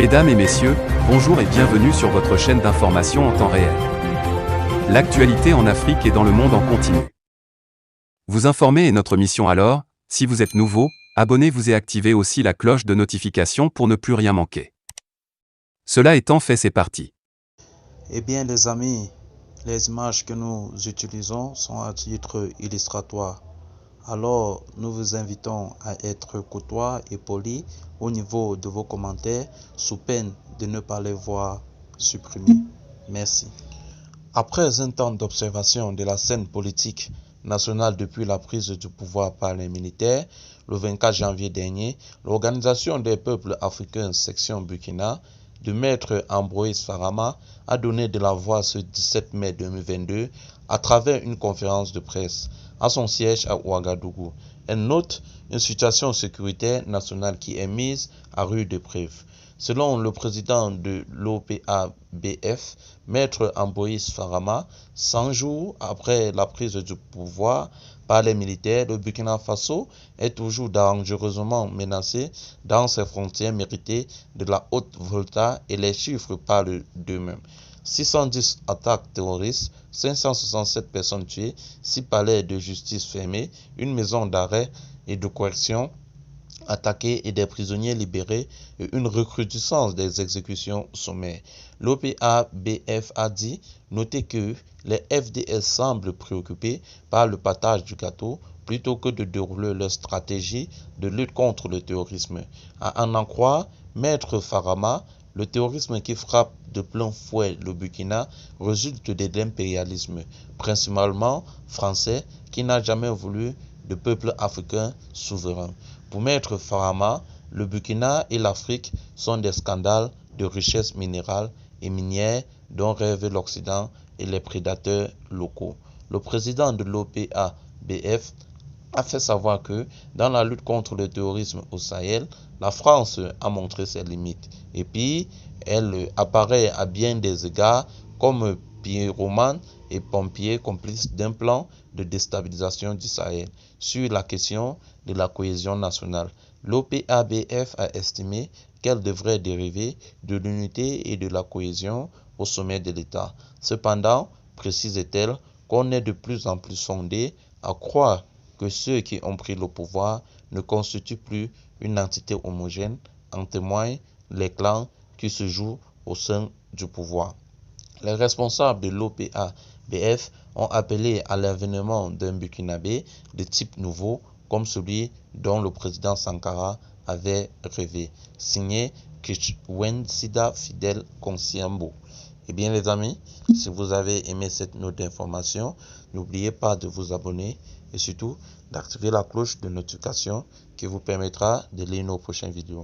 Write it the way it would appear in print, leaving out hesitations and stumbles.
Mesdames et messieurs, bonjour et bienvenue sur votre chaîne d'information en temps réel. L'actualité en Afrique et dans le monde en continu. Vous informer est notre mission alors, si vous êtes nouveau, abonnez-vous et activez aussi la cloche de notification pour ne plus rien manquer. Cela étant fait, c'est parti. Eh bien les amis, les images que nous utilisons sont à titre illustratoire. Alors nous vous invitons à être courtois et polis au niveau de vos commentaires sous peine de ne pas les voir supprimés. Merci. Après un temps d'observation de la scène politique nationale depuis la prise du pouvoir par les militaires, le 24 janvier dernier, l'Organisation des peuples africains section Burkina de Maître Ambroise Farama a donné de la voix ce 17 mai 2022 à travers une conférence de presse à son siège à Ouagadougou. Elle note une situation sécuritaire nationale qui est mise à rude épreuve. Selon le président de l'OPABF, Maître Ambroise Farama, 100 jours après la prise du pouvoir par les militaires, le Burkina Faso est toujours dangereusement menacé dans ses frontières méritées de la haute volta et les chiffres parlent d'eux-mêmes. 610 attaques terroristes, 567 personnes tuées, 6 palais de justice fermés, une maison d'arrêt et de correction attaqués et des prisonniers libérés et une recrudescence des exécutions sommaires. L'OPABF a dit noter que les FDS semblent préoccupés par le partage du gâteau plutôt que de dérouler leur stratégie de lutte contre le terrorisme. À en croire Maître Farama, le terrorisme qui frappe de plein fouet le Burkina résulte de l'impérialisme, principalement français, qui n'a jamais voulu de peuple africain souverain. Pour Maître Farama, le Burkina et l'Afrique sont des scandales de richesses minérales et minières dont rêvent l'Occident et les prédateurs locaux. Le président de l'OPABF a fait savoir que dans la lutte contre le terrorisme au Sahel, la France a montré ses limites. Et puis, elle apparaît à bien des égards comme pyromane et pompier complice d'un plan de déstabilisation du Sahel. Sur la question de la cohésion nationale, l'OPABF a estimé qu'elle devrait dériver de l'unité et de la cohésion au sommet de l'État. Cependant, précise-t-elle, qu'on est de plus en plus fondé à croire que ceux qui ont pris le pouvoir ne constituent plus une entité homogène, en témoignent les clans qui se jouent au sein du pouvoir. Les responsables de l'OPABF ont appelé à l'avènement d'un Burkinabé de type nouveau, comme celui dont le président Sankara avait rêvé. Signé Kichwensida Fidel Konsiambo. Eh bien les amis, si vous avez aimé cette note d'information, n'oubliez pas de vous abonner et surtout d'activer la cloche de notification qui vous permettra de lire nos prochaines vidéos.